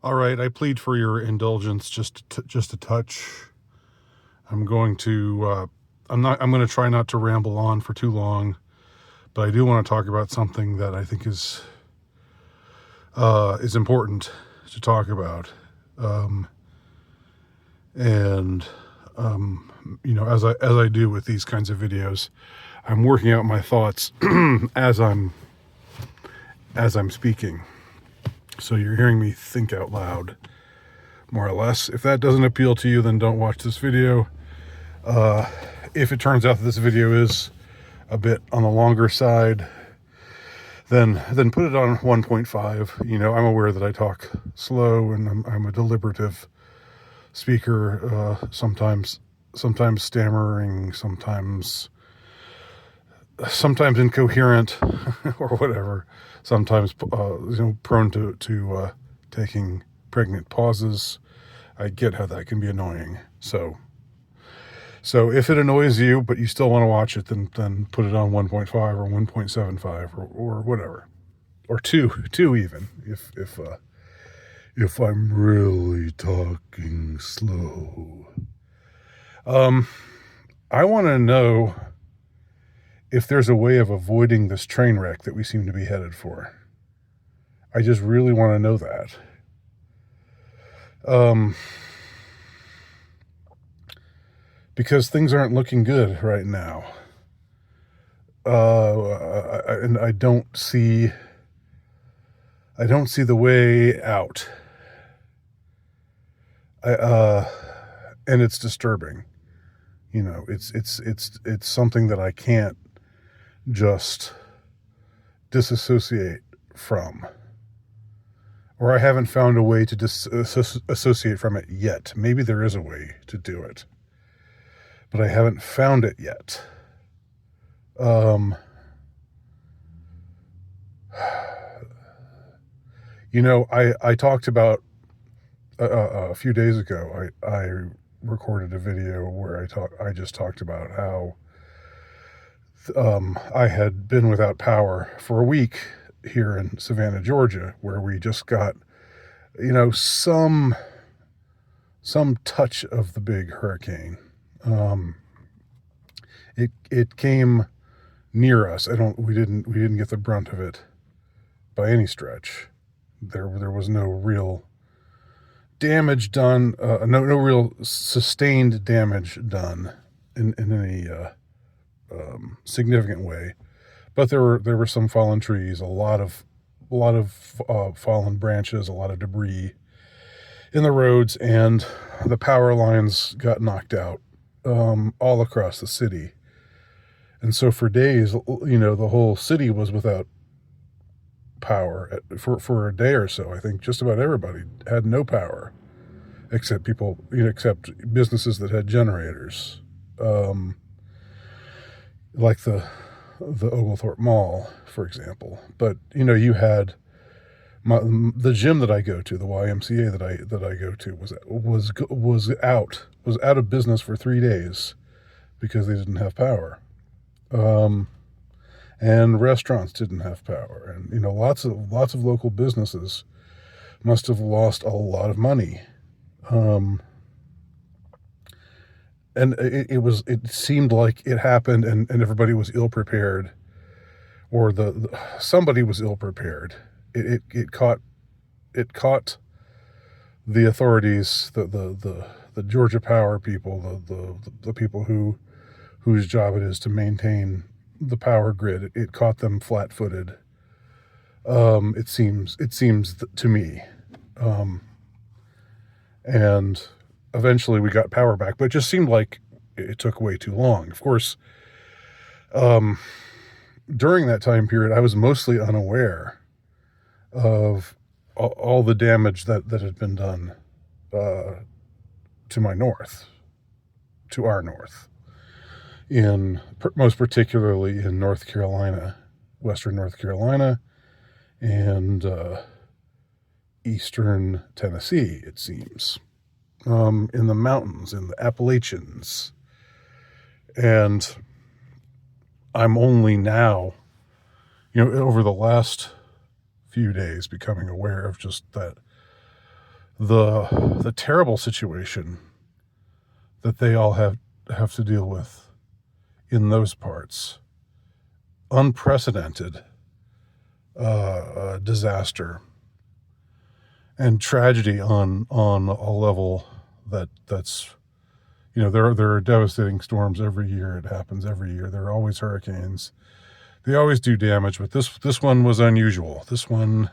All right, I plead for your indulgence just a touch. I'm going to I'm going to try not to ramble on for too long, but I do want to talk about something that I think is important to talk about. And as I do with these kinds of videos, I'm working out my thoughts as I'm speaking. So you're hearing me think out loud, more or less. If that doesn't appeal to you, then don't watch this video. If it turns out that this video is a bit on the longer side, then put it on 1.5. I'm aware that I talk slow and I'm a deliberative speaker, sometimes stammering, sometimes incoherent or whatever, sometimes prone to taking pregnant pauses. I get how that can be annoying. So if it annoys you, but you still want to watch it, then put it on 1.5 or 1.75 or whatever, or two even, if I'm really talking slow. I want to know if there's a way of avoiding this train wreck that we seem to be headed for. I just really want to know that. Because things aren't looking good right now. And I don't see the way out. And it's disturbing. It's something that I can't just disassociate from. Or I haven't found a way to disassociate from it yet. Maybe there is a way to do it, but I haven't found it yet. I talked about a few days ago. I recorded a video where I just talked about how I had been without power for a week here in Savannah, Georgia, where we just got some touch of the big hurricane. It came near us. We didn't get the brunt of it by any stretch. There was no real damage done, no real sustained damage done in any significant way. But there were some fallen trees, a lot of fallen branches, a lot of debris in the roads, and the power lines got knocked out all across the city. And so for days, the whole city was without power for a day or so. I think just about everybody had no power, except except businesses that had generators, like the Oglethorpe Mall, for example. But you had the gym that I go to, the YMCA that I go to, was out of business for 3 days because they didn't have power. And restaurants didn't have power, and lots of local businesses must have lost a lot of money. And it seemed like it happened, and everybody was ill prepared, or somebody was ill prepared. It caught the authorities, the Georgia Power people, the people whose job it is to maintain the power grid. It caught them flat-footed. It seems to me, and eventually we got power back, but it just seemed like it took way too long. Of course, during that time period, I was mostly unaware of all the damage that had been done to my north, to our north, most particularly in North Carolina, Western North Carolina, and Eastern Tennessee, it seems, in the mountains, in the Appalachians. And I'm only now, over the last few days, becoming aware of just that the terrible situation that they all have to deal with in those parts. Unprecedented disaster and tragedy on a level that's there are devastating storms every year. It happens every year. There are always hurricanes. They always do damage, but this one was unusual. This one,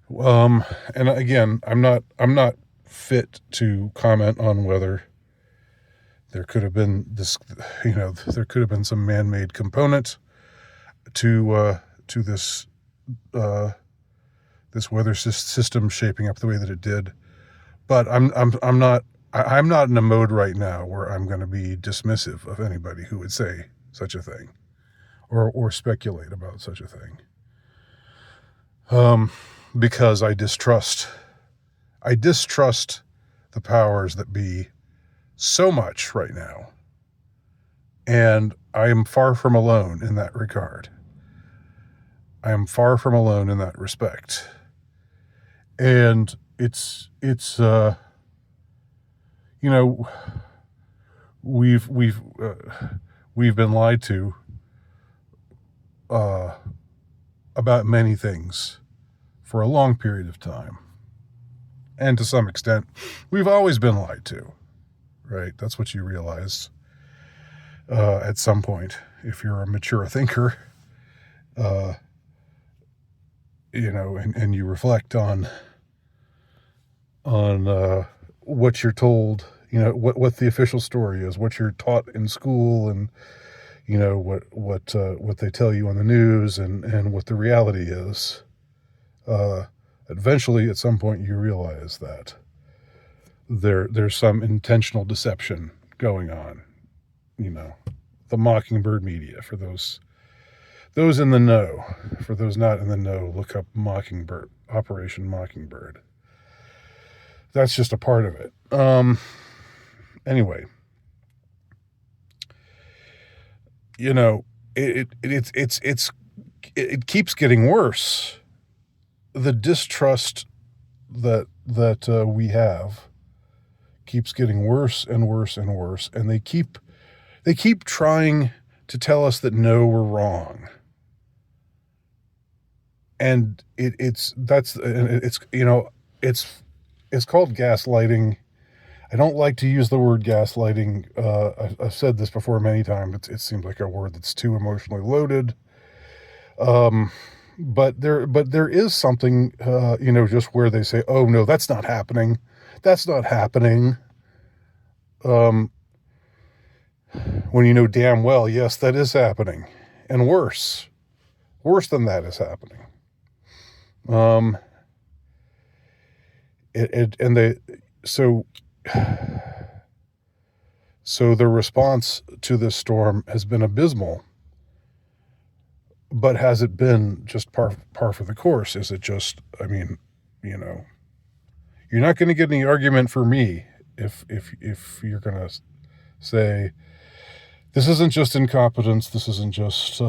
and again, I'm not fit to comment on whether there could have been there could have been some man-made component to this this weather system shaping up the way that it did. But I'm not in a mode right now where I'm going to be dismissive of anybody who would say such a thing or speculate about such a thing. Because I distrust the powers that be so much right now. And I am far from alone in that regard. I am far from alone in that respect. And it's we've been lied to about many things for a long period of time. And to some extent, we've always been lied to, right? That's what you realize at some point, if you're a mature thinker, and you reflect on what you're told, what the official story is, what you're taught in school, and what they tell you on the news, and what the reality is. Eventually, at some point, you realize that there's some intentional deception going on. The Mockingbird media, for those in the know. For those not in the know, look up Mockingbird, Operation Mockingbird. That's just a part of it. Anyway, it keeps getting worse. The distrust that we have keeps getting worse and worse and worse, and they keep trying to tell us that no, we're wrong. And it's called gaslighting. I don't like to use the word gaslighting. I've said this before many times. It seems like a word that's too emotionally loaded. But there is something, just where they say, "Oh no, that's not happening. That's not happening." When damn well, yes, that is happening, and worse than that is happening. So the response to this storm has been abysmal. But has it been just par for the course? Is it just, you're not going to get any argument for me if you're going to say, this isn't just incompetence, this isn't just,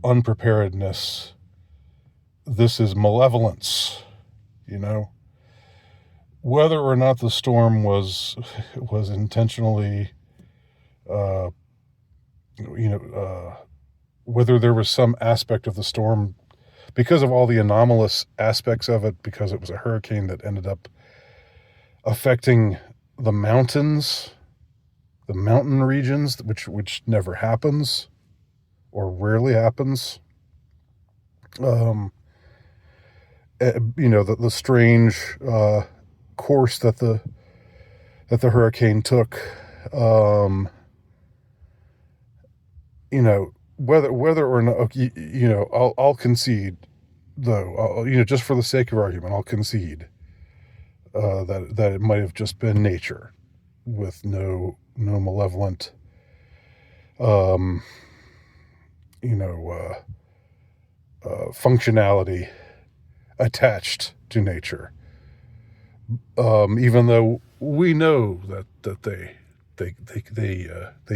unpreparedness, this is malevolence, Whether or not the storm was intentionally, whether there was some aspect of the storm, because of all the anomalous aspects of it, because it was a hurricane that ended up affecting the mountains, the mountain regions, which never happens or rarely happens. The strange course that the hurricane took. Whether or not, I'll concede, though, just for the sake of argument, I'll concede that it might have just been nature with no malevolent, functionality attached to nature. Even though we know that they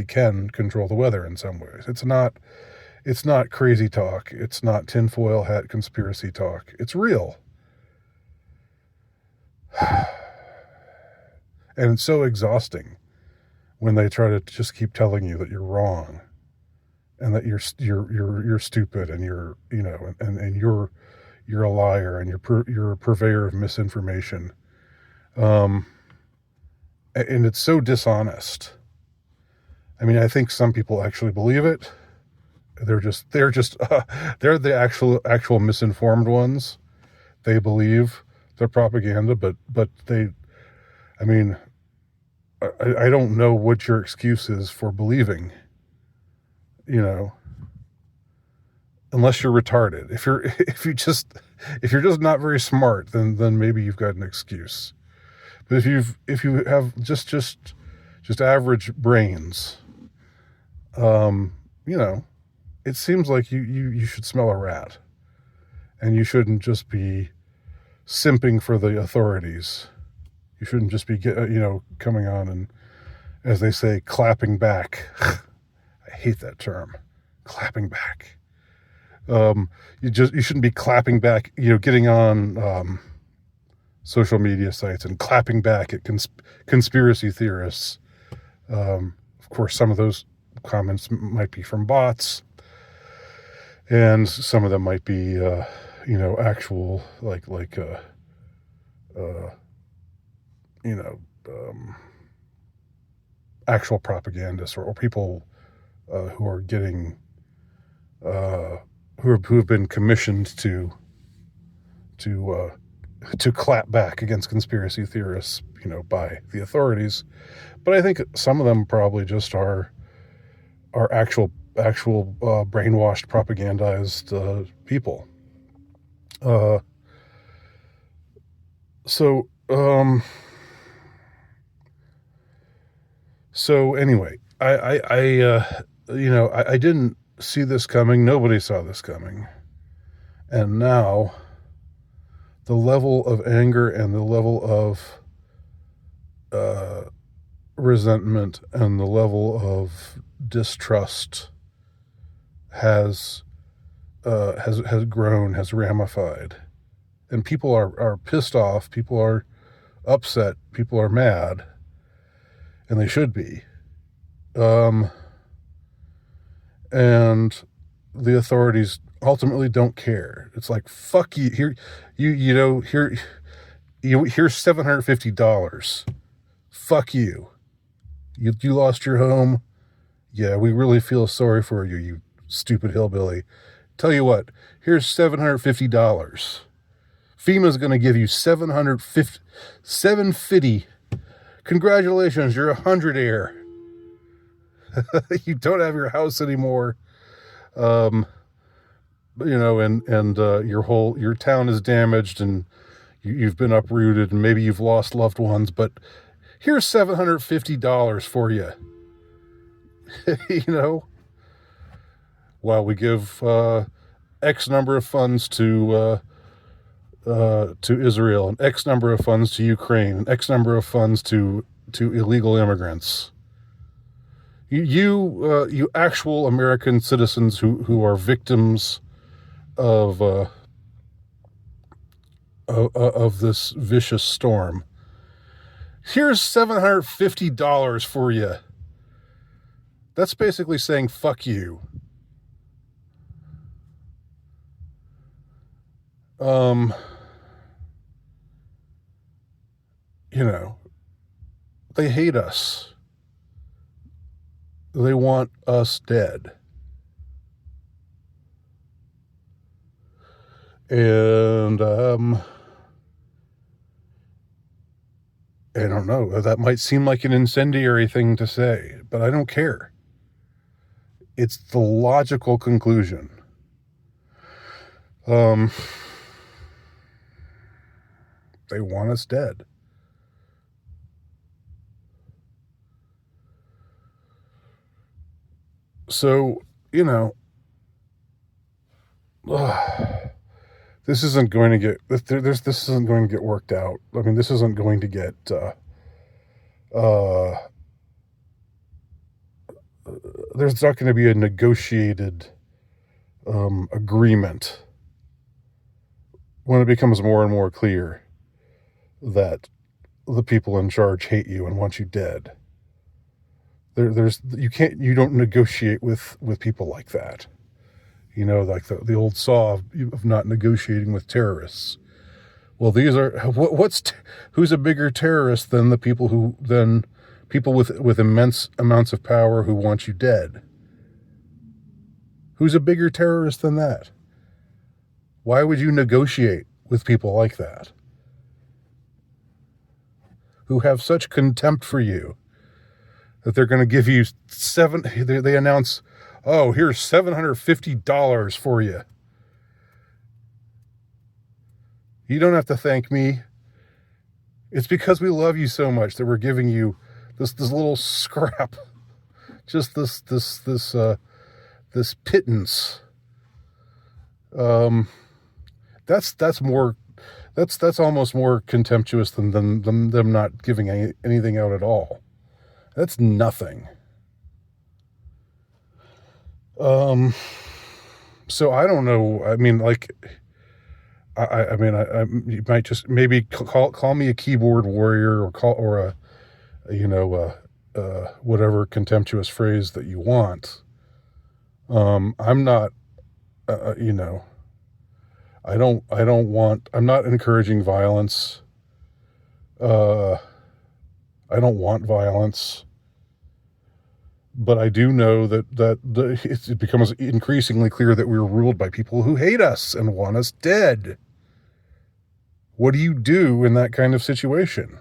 can control the weather in some ways. It's not It's not crazy talk. It's not tinfoil hat conspiracy talk. It's real. And it's so exhausting when they try to just keep telling you that you're wrong and that you're stupid and you're, you know, and you're a liar and you're a purveyor of misinformation. And it's so dishonest. I mean, I think some people actually believe it. They're the actual misinformed ones. They believe their propaganda, but I mean, I don't know what your excuse is for believing, you know, unless you're retarded. If you're just not very smart, then maybe you've got an excuse. But if you have just average brains, you know, it seems like you should smell a rat, and you shouldn't just be simping for the authorities. You shouldn't just be coming on and, as they say, clapping back. I hate that term, clapping back. You shouldn't be clapping back, getting on social media sites and clapping back at conspiracy theorists. Of course, some of those comments might be from bots, and some of them might be, actual actual propagandists or people who are getting who have been commissioned to clap back against conspiracy theorists, by the authorities. But I think some of them probably just are actual brainwashed, propagandized people. So anyway, I didn't see this coming. Nobody saw this coming. And now the level of anger and the level of resentment and the level of distrust has grown, has ramified. And people are pissed off, people are upset, people are mad, and they should be. And the authorities ultimately don't care. It's like, fuck you. Here's $750. Fuck you. You lost your home. Yeah, we really feel sorry for you, you stupid hillbilly. Tell you what, here's $750. FEMA's going to give you $750. Congratulations, you're a 100-aire. You don't have your house anymore. And your town is damaged and you've been uprooted and maybe you've lost loved ones, but here's $750 for you. While we give X number of funds to Israel and X number of funds to Ukraine and X number of funds to illegal immigrants. You actual American citizens who are victims of this vicious storm. Here's $750 for you. That's basically saying fuck you. They hate us. They want us dead. And I don't know, that might seem like an incendiary thing to say, but I don't care. It's the logical conclusion. They want us dead. So, this isn't going to get this isn't going to get worked out. I mean, this isn't going to get there's not going to be a negotiated agreement, when it becomes more and more clear that the people in charge hate you and want you dead, you don't negotiate with people like that. Like the old saw of not negotiating with terrorists. Well, these are who's a bigger terrorist than people with immense amounts of power who want you dead? Who's a bigger terrorist than that? Why would you negotiate with people like that, who have such contempt for you that they're going to give you they announce, oh, here's $750 for you. You don't have to thank me. It's because we love you so much that we're giving you this little scrap, just this pittance. That's almost more contemptuous than them not giving anything out at all. That's nothing. So I don't know. I mean, like, you might just maybe call me a keyboard warrior, or whatever contemptuous phrase that you want. I'm not, I'm not encouraging violence. I don't want violence, but I do know that it becomes increasingly clear that we're ruled by people who hate us and want us dead. What do you do in that kind of situation?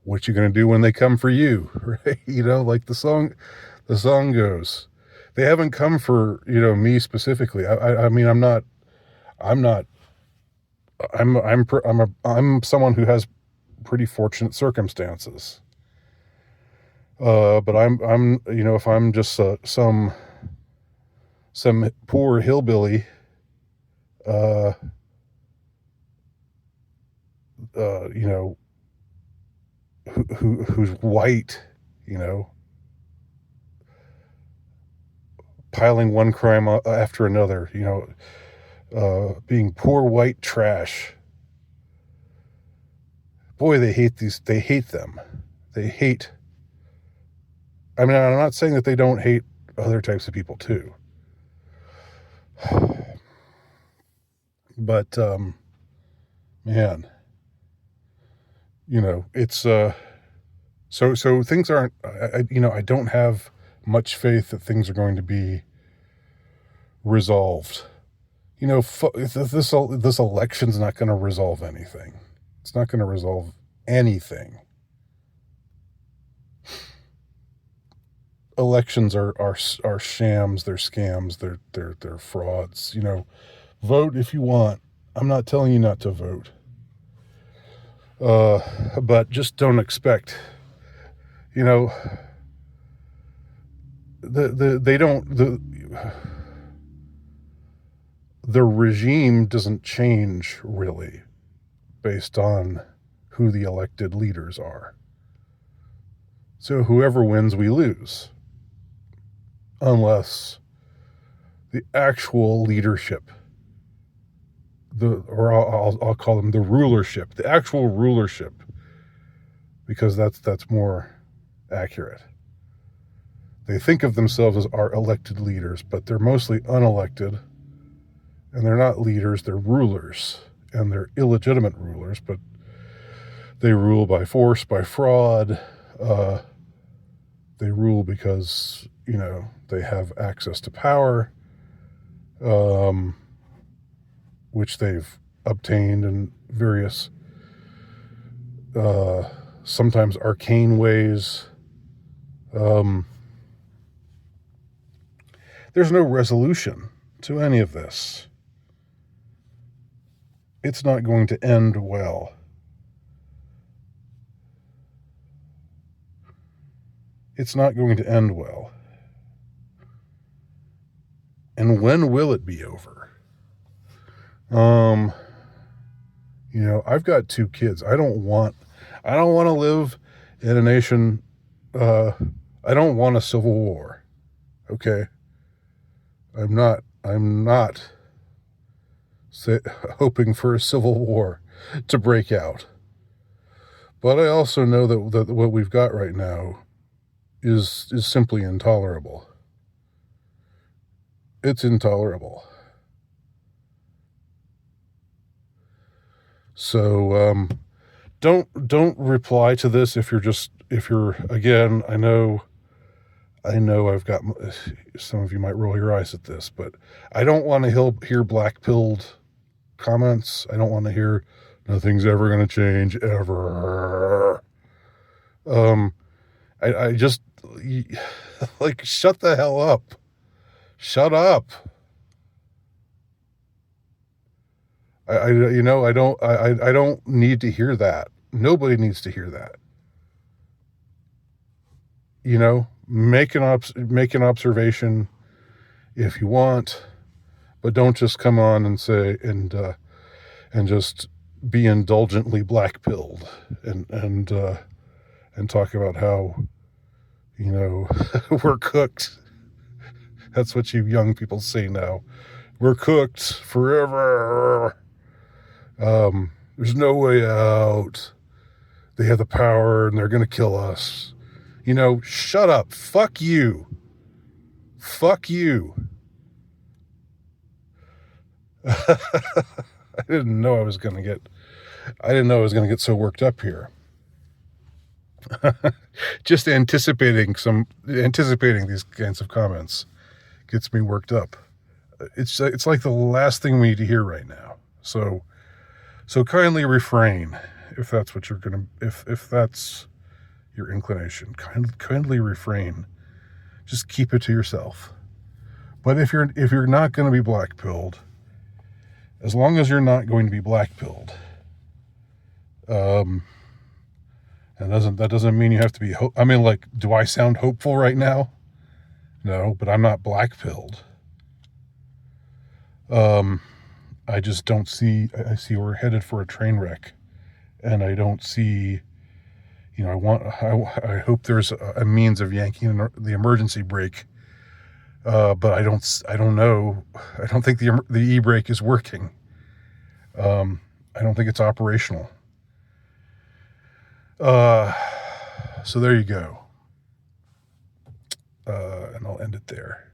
What you gonna do when they come for you, right? Like the song goes. They haven't come for me specifically. I'm someone who has pretty fortunate circumstances. But I'm if I'm just some poor hillbilly, who's white, piling one crime after another, being poor white trash. Boy, they hate them. I'm not saying that they don't hate other types of people too. But, man, it's, so things aren't, I don't have much faith that things are going to be resolved. This election's not going to resolve anything. It's not going to resolve anything. Elections are shams, they're scams, they're frauds. Vote if you want. I'm not telling you not to vote. But just don't expect, the regime doesn't change really based on who the elected leaders are. So whoever wins, we lose. Unless the actual leadership, I'll call them the rulership, the actual rulership, because that's more accurate. They think of themselves as our elected leaders, but they're mostly unelected, and they're not leaders, they're rulers, and they're illegitimate rulers, but they rule by force, by fraud. They rule because, they have access to power, which they've obtained in various, sometimes arcane ways. There's no resolution to any of this. It's not going to end well. It's not going to end well. And when will it be over? I've got 2 kids. I don't want to live in a nation, I don't want a civil war. Okay? I'm not hoping for a civil war to break out. But I also know that what we've got right now is simply intolerable. It's intolerable. So don't reply to this if you're again. I know I've got some of you might roll your eyes at this, but I don't want to hear black-pilled comments. I don't want to hear nothing's ever going to change ever. I just like shut the hell up. Shut up. I don't need to hear that. Nobody needs to hear that. Make an observation if you want, but don't just come on and say and just be indulgently black-pilled and talk about how we're cooked. That's what you young people say now. We're cooked forever. There's no way out. They have the power and they're going to kill us. Shut up. Fuck you. Fuck you. I didn't know I was going to get so worked up here. Just anticipating these kinds of comments gets me worked up. It's like the last thing we need to hear right now. So kindly refrain if that's what you're gonna if that's your inclination. Kindly refrain. Just keep it to yourself. But if you're not going to be black-pilled, as long as you're not going to be black-pilled, and that doesn't mean you have to be. Do I sound hopeful right now? No, but I'm not black-pilled. I just don't see. I see we're headed for a train wreck, and I don't see. I hope there's a means of yanking the emergency brake, but I don't know. I don't think the e-brake is working. I don't think it's operational. So there you go. And I'll end it there.